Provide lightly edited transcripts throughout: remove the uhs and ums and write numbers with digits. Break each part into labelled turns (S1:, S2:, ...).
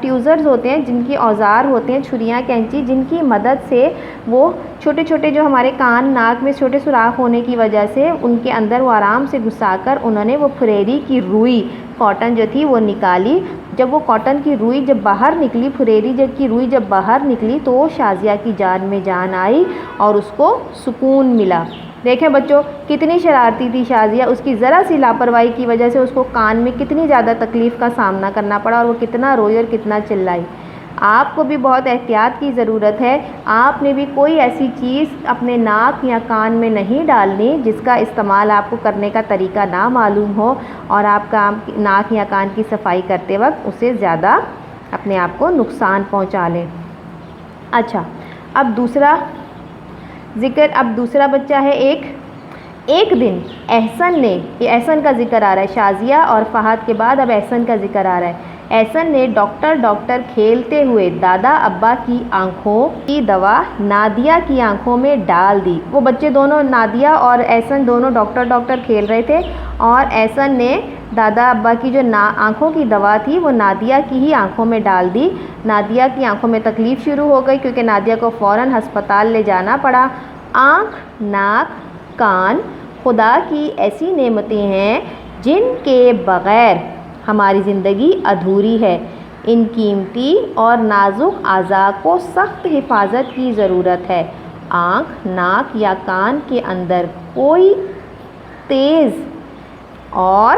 S1: ٹیوزرز ہوتے ہیں جن کی اوزار ہوتے ہیں چھریاں کینچی، جن کی مدد سے وہ چھوٹے چھوٹے جو ہمارے کان ناک میں چھوٹے سوراخ ہونے کی وجہ سے ان کے اندر وہ آرام سے گھسا کر انہوں نے وہ پھریری کی روئی کاٹن جو تھی وہ نکالی۔ جب وہ کاٹن کی روئی جب باہر نکلی، پھریری کی روئی جب باہر نکلی تو شازیہ کی جان میں جان آئی اور اس کو سکون ملا۔ دیکھیں بچوں کتنی شرارتی تھی شازیہ، اس کی ذرا سی لاپرواہی کی وجہ سے اس کو کان میں کتنی زیادہ تکلیف کا سامنا کرنا پڑا اور وہ کتنا روئی اور کتنا چلائی۔ آپ کو بھی بہت احتیاط کی ضرورت ہے، آپ نے بھی کوئی ایسی چیز اپنے ناک یا کان میں نہیں ڈالنی جس کا استعمال آپ کو کرنے کا طریقہ نہ معلوم ہو اور آپ کا ناک یا کان کی صفائی کرتے وقت اسے زیادہ اپنے آپ کو نقصان پہنچا لیں۔ اچھا اب دوسرا بچہ ہے ایک دن احسن کا ذکر آ رہا ہے، شازیہ اور فہد کے بعد اب احسن کا ذکر آ رہا ہے۔ احسن نے ڈاکٹر کھیلتے ہوئے دادا ابا کی آنکھوں کی دوا نادیہ کی آنکھوں میں ڈال دی۔ وہ بچے دونوں نادیہ اور احسن دونوں ڈاکٹر کھیل رہے تھے اور احسن نے دادا ابا کی جو آنکھوں کی دوا تھی وہ نادیہ کی ہی آنکھوں میں ڈال دی۔ نادیہ کی آنکھوں میں تکلیف شروع ہو گئی کیونکہ نادیہ کو فوراً ہسپتال لے جانا پڑا۔ آنکھ، ناک، کان خدا کی ایسی نعمتیں ہیں جن کے بغیر ہماری زندگی ادھوری ہے۔ ان قیمتی اور نازک اعضاء کو سخت حفاظت کی ضرورت ہے۔ آنکھ، ناک یا کان کے اندر کوئی تیز اور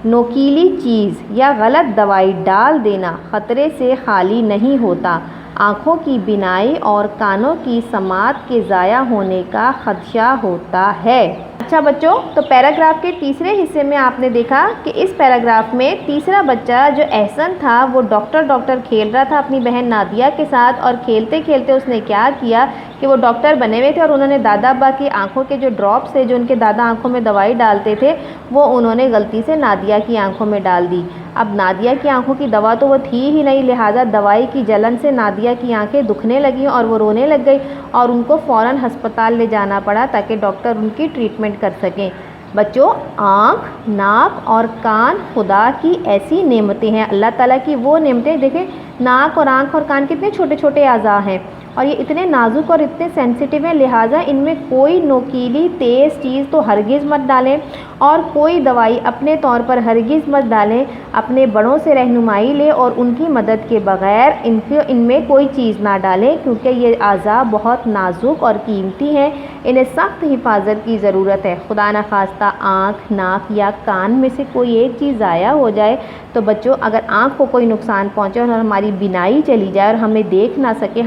S1: نوکیلی چیز یا غلط دوائی ڈال دینا خطرے سے خالی نہیں ہوتا۔ آنکھوں کی بینائی اور کانوں کی سماعت کے ضائع ہونے کا خدشہ ہوتا ہے۔ اچھا بچوں، تو پیراگراف کے تیسرے حصے میں آپ نے دیکھا کہ اس پیراگراف میں تیسرا بچہ جو احسن تھا وہ ڈاکٹر کھیل رہا تھا اپنی بہن نادیہ کے ساتھ، اور کھیلتے کھیلتے اس نے کیا کیا کہ وہ ڈاکٹر بنے ہوئے تھے اور انہوں نے دادا ابا کی آنکھوں کے جو ڈراپس تھے جو ان کے دادا آنکھوں میں دوائی ڈالتے تھے وہ انہوں نے غلطی سے نادیہ کی آنکھوں میں ڈال دی۔ اب نادیہ کی آنکھوں کی دوا تو وہ تھی ہی نہیں، لہٰذا دوائی کی جلن سے نادیہ کی آنکھیں دکھنے لگیں اور وہ رونے لگ گئی اور ان کو فوراً ہسپتال لے جانا پڑا تاکہ ڈاکٹر ان کی ٹریٹمنٹ کر سکیں۔ بچوں آنکھ، ناک اور کان خدا کی ایسی نعمتیں ہیں، اللہ تعالیٰ کی وہ نعمتیں۔ دیکھیں ناک اور آنکھ اور کان کتنے چھوٹے چھوٹے اعضاء ہیں اور یہ اتنے نازک اور اتنے سینسیٹیو ہیں، لہٰذا ان میں کوئی نوکیلی تیز چیز تو ہرگز مت ڈالیں اور کوئی دوائی اپنے طور پر ہرگز مت ڈالیں۔ اپنے بڑوں سے رہنمائی لیں اور ان کی مدد کے بغیر ان میں کوئی چیز نہ ڈالیں کیونکہ یہ اعضاء بہت نازک اور قیمتی ہیں، انہیں سخت حفاظت کی ضرورت ہے۔ خدا نخواستہ آنکھ، ناک یا کان میں سے کوئی ایک چیز ضائع ہو جائے تو بچوں اگر آنکھ کو کوئی نقصان پہنچے اور ہماری بینائی چلی جائے اور ہمیں دیکھ نہ سکے،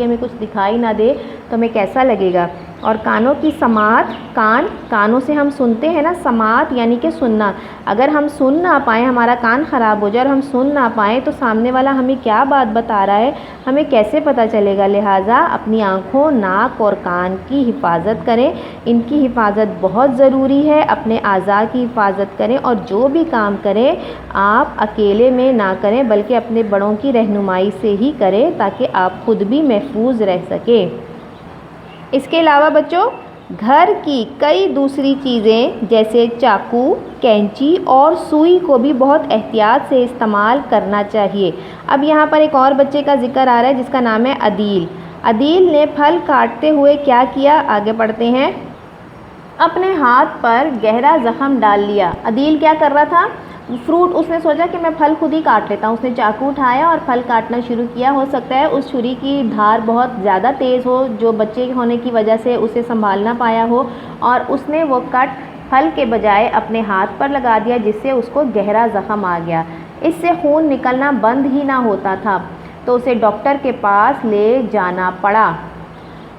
S1: ہمیں کچھ دکھائی نہ دے تو ہمیں کیسا لگے گا۔ اور کانوں کی سماعت، کانوں سے ہم سنتے ہیں نا، سماعت یعنی کہ سننا۔ اگر ہم سن نہ پائیں، ہمارا کان خراب ہو جائے اور ہم سن نہ پائیں تو سامنے والا ہمیں کیا بات بتا رہا ہے ہمیں کیسے پتہ چلے گا۔ لہٰذا اپنی آنکھوں، ناک اور کان کی حفاظت کریں، ان کی حفاظت بہت ضروری ہے۔ اپنے اعضاء کی حفاظت کریں اور جو بھی کام کریں آپ اکیلے میں نہ کریں بلکہ اپنے بڑوں کی رہنمائی سے ہی کریں تاکہ آپ خود بھی محفوظ رہ سکیں۔ اس کے علاوہ بچوں گھر کی کئی دوسری چیزیں جیسے چاقو، کینچی اور سوئی کو بھی بہت احتیاط سے استعمال کرنا چاہیے۔ اب یہاں پر ایک اور بچے کا ذکر آ رہا ہے جس کا نام ہے عدیل۔ عدیل نے پھل کاٹتے ہوئے کیا کیا، آگے پڑھتے ہیں۔ اپنے ہاتھ پر گہرا زخم ڈال لیا۔ عدیل کیا کر رہا تھا، فروٹ، اس نے سوچا کہ میں پھل خود ہی کاٹ لیتا ہوں۔ اس نے چاقو اٹھایا اور پھل کاٹنا شروع کیا۔ ہو سکتا ہے اس چھری کی دھار بہت زیادہ تیز ہو جو بچے ہونے کی وجہ سے اسے سنبھال نہ پایا ہو، اور اس نے وہ کٹ پھل کے بجائے اپنے ہاتھ پر لگا دیا جس سے اس کو گہرا زخم آ گیا۔ اس سے خون نکلنا بند ہی نہ ہوتا تھا تو اسے ڈاکٹر کے پاس لے جانا پڑا۔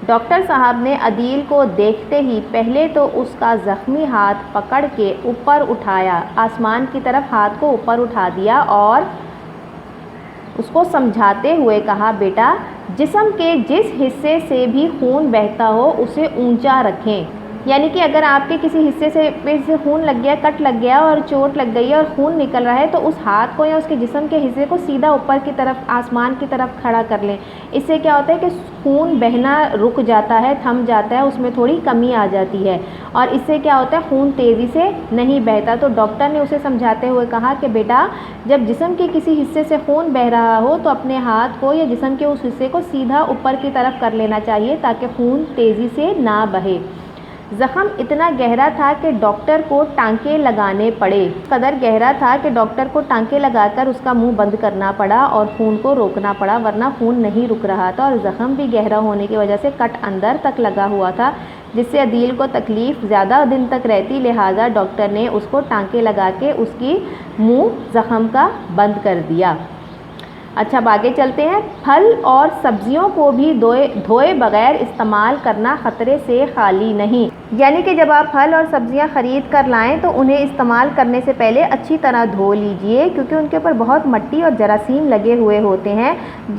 S1: ڈاکٹر صاحب نے عدیل کو دیکھتے ہی پہلے تو اس کا زخمی ہاتھ پکڑ کے اوپر اٹھایا، آسمان کی طرف ہاتھ کو اوپر اٹھا دیا اور اس کو سمجھاتے ہوئے کہا، بیٹا جسم کے جس حصے سے بھی خون بہتا ہو اسے اونچا رکھیں، یعنی کہ اگر آپ کے کسی حصے سے پیٹ سے خون لگ گیا، کٹ لگ گیا اور چوٹ لگ گئی ہے اور خون نکل رہا ہے تو اس ہاتھ کو یا اس کے جسم کے حصے کو سیدھا اوپر کی طرف آسمان کی طرف کھڑا کر لیں۔ اس سے کیا ہوتا ہے کہ خون بہنا رک جاتا ہے، تھم جاتا ہے، اس میں تھوڑی کمی آ جاتی ہے اور اس سے کیا ہوتا ہے خون تیزی سے نہیں بہتا۔ تو ڈاکٹر نے اسے سمجھاتے ہوئے کہا کہ بیٹا جب جسم کے کسی حصے سے خون بہہ رہا ہو تو اپنے ہاتھ کو یا جسم کے اس حصے کو سیدھا اوپر کی طرف کر لینا چاہیے تاکہ خون تیزی سے نہ بہے۔ زخم اتنا گہرا تھا کہ ڈاکٹر کو ٹانکے لگانے پڑے۔ قدر گہرا تھا کہ ڈاکٹر کو ٹانکے لگا کر اس کا منہ بند کرنا پڑا اور خون کو روکنا پڑا، ورنہ خون نہیں رک رہا تھا اور زخم بھی گہرا ہونے کی وجہ سے کٹ اندر تک لگا ہوا تھا جس سے عدیل کو تکلیف زیادہ دن تک رہتی، لہٰذا ڈاکٹر نے اس کو ٹانکے لگا کے اس کی منہ زخم کا بند کر دیا۔ اچھا اب آگے چلتے ہیں۔ پھل اور سبزیوں کو بھی دھوئے بغیر استعمال کرنا خطرے سے خالی نہیں، یعنی کہ جب آپ پھل اور سبزیاں خرید کر لائیں تو انہیں استعمال کرنے سے پہلے اچھی طرح دھو لیجئے کیونکہ ان کے اوپر بہت مٹی اور جراثیم لگے ہوئے ہوتے ہیں۔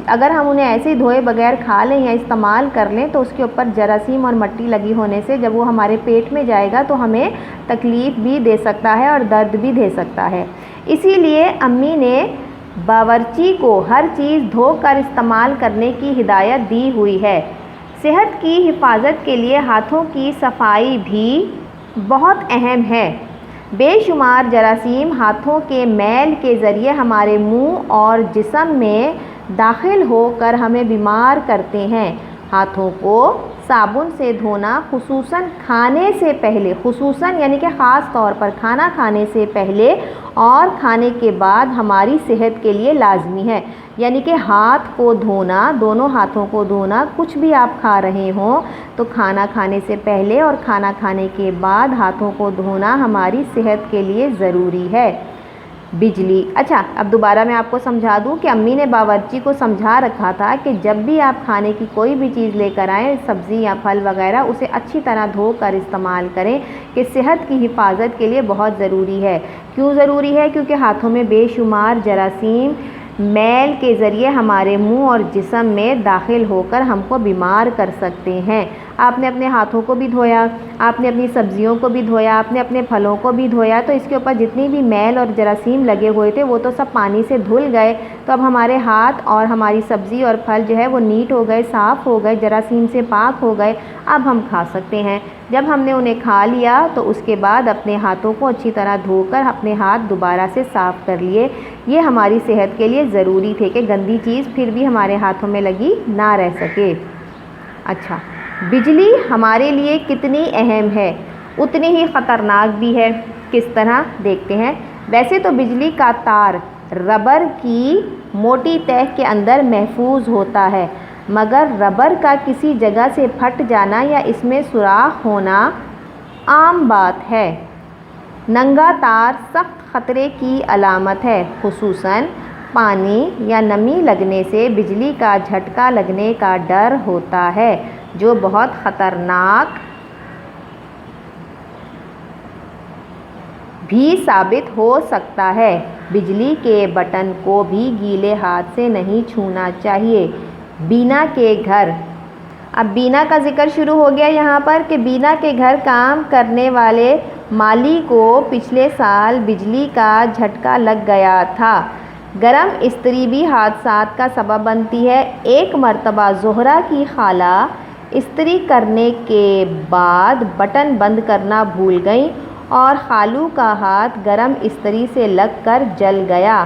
S1: اگر ہم انہیں ایسے ہی دھوئے بغیر کھا لیں یا استعمال کر لیں تو اس کے اوپر جراثیم اور مٹی لگی ہونے سے جب وہ ہمارے پیٹ میں جائے گا تو ہمیں تکلیف بھی دے سکتا ہے اور درد بھی دے سکتا ہے۔ اسی لیے امی نے باورچی کو ہر چیز دھو کر استعمال کرنے کی ہدایت دی ہوئی ہے۔ صحت کی حفاظت کے لیے ہاتھوں کی صفائی بھی بہت اہم ہے۔ بے شمار جراثیم ہاتھوں کے میل کے ذریعے ہمارے منہ اور جسم میں داخل ہو کر ہمیں بیمار کرتے ہیں۔ ہاتھوں کو صابن سے دھونا خصوصاً کھانے سے پہلے، خصوصاً یعنی کہ خاص طور پر کھانا کھانے سے پہلے اور کھانے کے بعد ہماری صحت کے لیے لازمی ہے۔ یعنی کہ ہاتھ کو دھونا، دونوں ہاتھوں کو دھونا، کچھ بھی آپ کھا رہے ہوں تو کھانا کھانے سے پہلے اور کھانا کھانے کے بعد ہاتھوں کو دھونا ہماری صحت کے لیے ضروری ہے۔ بجلی، اچھا اب دوبارہ میں آپ کو سمجھا دوں کہ امی نے باورچی کو سمجھا رکھا تھا کہ جب بھی آپ کھانے کی کوئی بھی چیز لے کر آئیں، سبزی یا پھل وغیرہ، اسے اچھی طرح دھو کر استعمال کریں کہ صحت کی حفاظت کے لیے بہت ضروری ہے۔ کیوں ضروری ہے؟ کیونکہ ہاتھوں میں بے شمار جراثیم میل کے ذریعے ہمارے منہ اور جسم میں داخل ہو کر ہم کو بیمار کر سکتے ہیں۔ آپ نے اپنے ہاتھوں کو بھی دھویا، آپ نے اپنی سبزیوں کو بھی دھویا، آپ نے اپنے پھلوں کو بھی دھویا، تو اس کے اوپر جتنی بھی میل اور جراثیم لگے ہوئے تھے وہ تو سب پانی سے دھل گئے۔ تو اب ہمارے ہاتھ اور ہماری سبزی اور پھل جو ہے وہ نیٹ ہو گئے، صاف ہو گئے، جراثیم سے پاک ہو گئے، اب ہم کھا سکتے ہیں۔ جب ہم نے انہیں کھا لیا تو اس کے بعد اپنے ہاتھوں کو اچھی طرح دھو کر اپنے ہاتھ دوبارہ سے صاف کر لیے۔ یہ ہماری صحت کے لیے ضروری تھے کہ گندی چیز پھر بھی ہمارے ہاتھوں میں لگی نہ رہ سکے۔ اچھا، بجلی ہمارے لیے کتنی اہم ہے، اتنی ہی خطرناک بھی ہے۔ کس طرح دیکھتے ہیں۔ ویسے تو بجلی کا تار ربر کی موٹی تہ کے اندر محفوظ ہوتا ہے، مگر ربر کا کسی جگہ سے پھٹ جانا یا اس میں سوراخ ہونا عام بات ہے۔ ننگا تار سخت خطرے کی علامت ہے، خصوصاً پانی یا نمی لگنے سے بجلی کا جھٹکا لگنے کا ڈر ہوتا ہے جو بہت خطرناک بھی ثابت ہو سکتا ہے۔ بجلی کے بٹن کو بھی گیلے ہاتھ سے نہیں چھونا چاہیے۔ بینا کے گھر، اب بینا کا ذکر شروع ہو گیا یہاں پر کہ بینا کے گھر کام کرنے والے مالی کو پچھلے سال بجلی کا جھٹکا لگ گیا تھا۔ گرم استری بھی حادثات کا سبب بنتی ہے۔ ایک مرتبہ زہرہ کی خالہ استری کرنے کے بعد بٹن بند کرنا بھول گئیں اور خالو کا ہاتھ گرم استری سے لگ کر جل گیا۔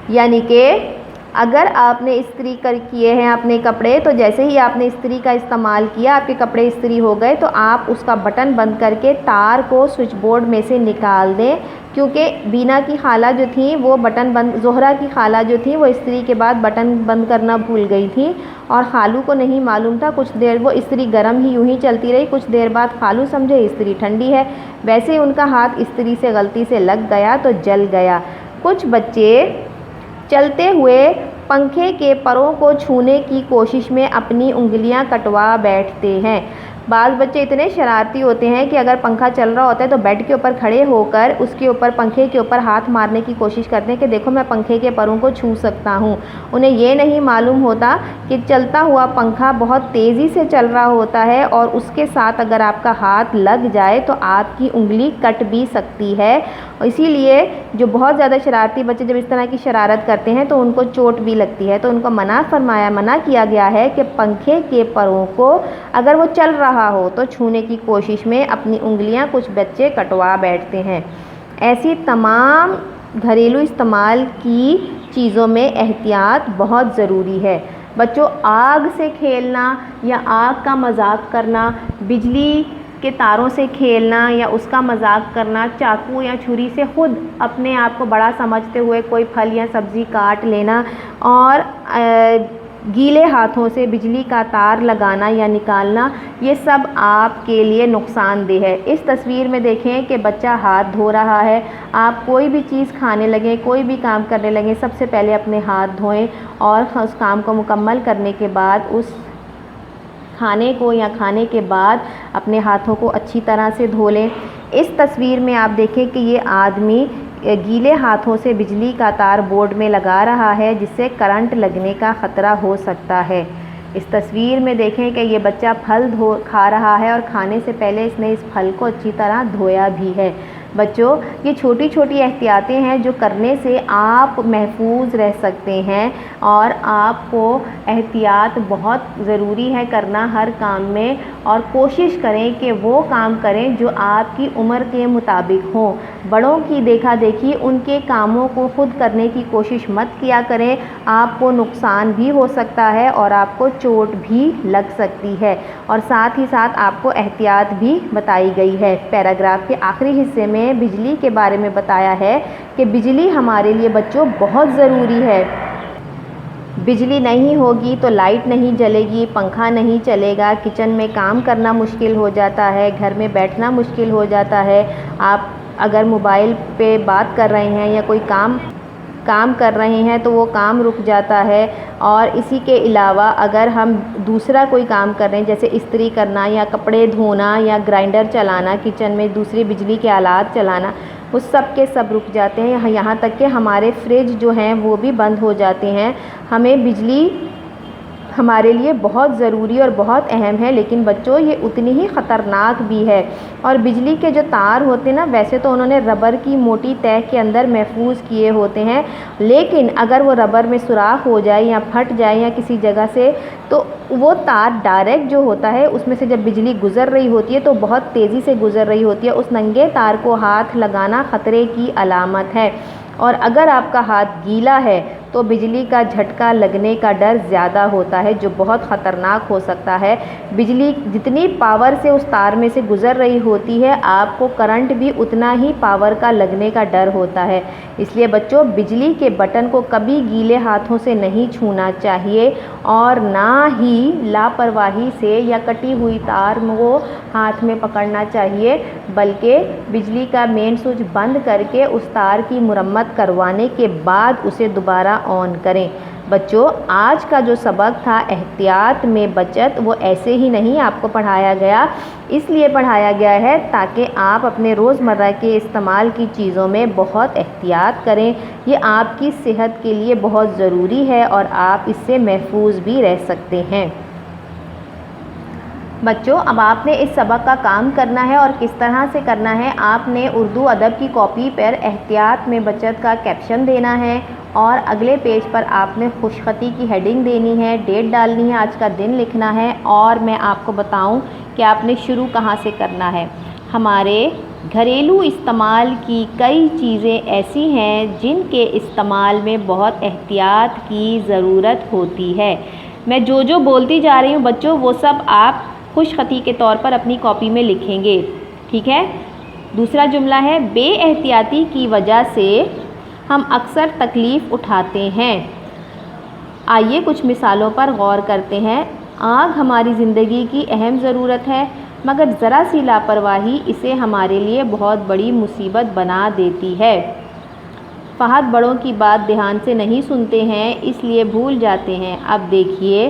S1: یعنی کہ اگر آپ نے استری کیے ہیں اپنے کپڑے تو جیسے ہی آپ نے استری کا استعمال کیا، آپ کے کپڑے استری ہو گئے تو آپ اس کا بٹن بند کر کے تار کو سوئچ بورڈ میں سے نکال دیں، کیونکہ بینا کی خالہ جو تھیں وہ بٹن بند، زہرہ کی خالہ جو تھیں وہ استری کے بعد بٹن بند کرنا بھول گئی تھیں اور خالو کو نہیں معلوم تھا۔ کچھ دیر وہ استری گرم ہی یوں ہی چلتی رہی، کچھ دیر بعد خالو سمجھے استری ٹھنڈی ہے، ویسے ہی ان کا ہاتھ استری سے غلطی سے لگ گیا تو جل گیا۔ کچھ بچے چلتے ہوئے پنکھے کے پروں کو چھونے کی کوشش میں اپنی انگلیاں کٹوا بیٹھتے ہیں۔ بعض بچے اتنے شرارتی ہوتے ہیں کہ اگر پنکھا چل رہا ہوتا ہے تو بیڈ کے اوپر کھڑے ہو کر اس کے اوپر پنکھے کے اوپر ہاتھ مارنے کی کوشش کرتے ہیں کہ دیکھو میں پنکھے کے پروں کو چھو سکتا ہوں۔ انہیں یہ نہیں معلوم ہوتا کہ چلتا ہوا پنکھا بہت تیزی سے چل رہا ہوتا ہے اور اس کے ساتھ اگر آپ کا ہاتھ لگ جائے تو آپ کی انگلی کٹ بھی سکتی ہے۔ اسی لیے جو بہت زیادہ شرارتی بچے جب اس طرح کی شرارت کرتے ہیں تو ان کو چوٹ بھی لگتی ہے، تو ان کو منع کیا گیا ہے کہ پنکھے کے پروں کو اگر وہ چل رہا ہو تو چھونے کی کوشش میں اپنی انگلیاں کچھ بچے کٹوا بیٹھتے ہیں۔ ایسی تمام گھریلو استعمال کی چیزوں میں احتیاط بہت ضروری ہے۔ بچوں، آگ سے کھیلنا یا آگ کا مذاق کرنا، بجلی کے تاروں سے کھیلنا یا اس کا مذاق کرنا، چاقو یا چھری سے خود اپنے آپ کو بڑا سمجھتے ہوئے کوئی پھل یا سبزی کاٹ لینا اور گیلے ہاتھوں سے بجلی کا تار لگانا یا نکالنا، یہ سب آپ کے لیے نقصان دہ ہے۔ اس تصویر میں دیکھیں کہ بچہ ہاتھ دھو رہا ہے۔ آپ کوئی بھی چیز کھانے لگیں، کوئی بھی کام کرنے لگیں، سب سے پہلے اپنے ہاتھ دھوئیں اور اس کام کو مکمل کرنے کے بعد اس کھانے کو یا کھانے کے بعد اپنے ہاتھوں کو اچھی طرح سے دھو لیں۔ اس تصویر میں آپ دیکھیں کہ یہ آدمی گیلے ہاتھوں سے بجلی کا تار بورڈ میں لگا رہا ہے جس سے کرنٹ لگنے کا خطرہ ہو سکتا ہے۔ اس تصویر میں دیکھیں کہ یہ بچہ پھل کھا رہا ہے اور کھانے سے پہلے اس نے اس پھل کو اچھی طرح دھویا بھی ہے۔ بچوں، یہ چھوٹی چھوٹی احتیاطیں ہیں جو کرنے سے آپ محفوظ رہ سکتے ہیں اور آپ کو احتیاط بہت ضروری ہے کرنا ہر کام میں، اور کوشش کریں کہ وہ کام کریں جو آپ کی عمر کے مطابق ہوں۔ بڑوں کی دیکھا دیکھی ان کے کاموں کو خود کرنے کی کوشش مت کیا کریں، آپ کو نقصان بھی ہو سکتا ہے اور آپ کو چوٹ بھی لگ سکتی ہے، اور ساتھ ہی ساتھ آپ کو احتیاط بھی بتائی گئی ہے۔ پیراگراف کے آخری حصے میں بجلی کے بارے میں بتایا ہے کہ بجلی ہمارے لیے بچوں بہت ضروری ہے۔ بجلی نہیں ہوگی تو لائٹ نہیں جلے گی، پنکھا نہیں چلے گا، کچن میں کام کرنا مشکل ہو جاتا ہے، گھر میں بیٹھنا مشکل ہو جاتا ہے۔ آپ اگر موبائل پہ بات کر رہے ہیں یا کوئی کام کر رہے ہیں تو وہ کام رک جاتا ہے، اور اسی کے علاوہ اگر ہم دوسرا کوئی کام کر رہے ہیں جیسے استری کرنا یا کپڑے دھونا یا گرائنڈر چلانا، کچن میں دوسری بجلی کے آلات چلانا، وہ سب کے سب رک جاتے ہیں، یہاں تک کہ ہمارے فریج جو ہیں وہ بھی بند ہو جاتے ہیں۔ ہمیں بجلی ہمارے لیے بہت ضروری اور بہت اہم ہے، لیکن بچوں یہ اتنی ہی خطرناک بھی ہے۔ اور بجلی کے جو تار ہوتے ہیں نا، ویسے تو انہوں نے ربر کی موٹی تہ کے اندر محفوظ کیے ہوتے ہیں، لیکن اگر وہ ربر میں سوراخ ہو جائے یا پھٹ جائے یا کسی جگہ سے، تو وہ تار ڈائریکٹ جو ہوتا ہے اس میں سے جب بجلی گزر رہی ہوتی ہے تو بہت تیزی سے گزر رہی ہوتی ہے، اس ننگے تار کو ہاتھ لگانا خطرے کی علامت ہے، اور اگر آپ کا ہاتھ گیلا ہے تو بجلی کا جھٹکا لگنے کا ڈر زیادہ ہوتا ہے جو بہت خطرناک ہو سکتا ہے۔ بجلی جتنی پاور سے اس تار میں سے گزر رہی ہوتی ہے، آپ کو کرنٹ بھی اتنا ہی پاور کا لگنے کا ڈر ہوتا ہے۔ اس لیے بچوں، بجلی کے بٹن کو کبھی گیلے ہاتھوں سے نہیں چھونا چاہیے، اور نہ ہی لاپرواہی سے یا کٹی ہوئی تار کو ہاتھ میں پکڑنا چاہیے، بلکہ بجلی کا مین سوئچ بند کر کے اس تار کی مرمت کروانے کے بعد اسے دوبارہ آن کریں۔ بچوں، آج کا جو سبق تھا احتیاط میں بچت، وہ ایسے ہی نہیں آپ کو پڑھایا گیا، اس لیے پڑھایا گیا ہے تاکہ آپ اپنے روزمرہ کے استعمال کی چیزوں میں بہت احتیاط کریں۔ یہ آپ کی صحت کے لیے بہت ضروری ہے اور آپ اس سے محفوظ بھی رہ سکتے ہیں۔ بچوں، اب آپ نے اس سبق کا کام کرنا ہے، اور کس طرح سے کرنا ہے، آپ نے اردو ادب کی کاپی پر احتیاط میں بچت کا کیپشن دینا ہے، اور اگلے پیج پر آپ نے خوش خطی کی ہیڈنگ دینی ہے، ڈیٹ ڈالنی ہے، آج کا دن لکھنا ہے، اور میں آپ کو بتاؤں کہ آپ نے شروع کہاں سے کرنا ہے۔ ہمارے گھریلو استعمال کی کئی چیزیں ایسی ہیں جن کے استعمال میں بہت احتیاط کی ضرورت ہوتی ہے۔ میں جو بولتی جا رہی ہوں بچوں، وہ سب آپ خوش خطی کے طور پر اپنی کاپی میں لکھیں گے، ٹھیک ہے؟ دوسرا جملہ ہے، بے احتیاطی کی وجہ سے ہم اکثر تکلیف اٹھاتے ہیں۔ آئیے کچھ مثالوں پر غور کرتے ہیں۔ آگ ہماری زندگی کی اہم ضرورت ہے، مگر ذرا سی لاپرواہی اسے ہمارے لیے بہت بڑی مصیبت بنا دیتی ہے۔ فہد بڑوں کی بات دھیان سے نہیں سنتے ہیں، اس لیے بھول جاتے ہیں۔ اب دیکھیے،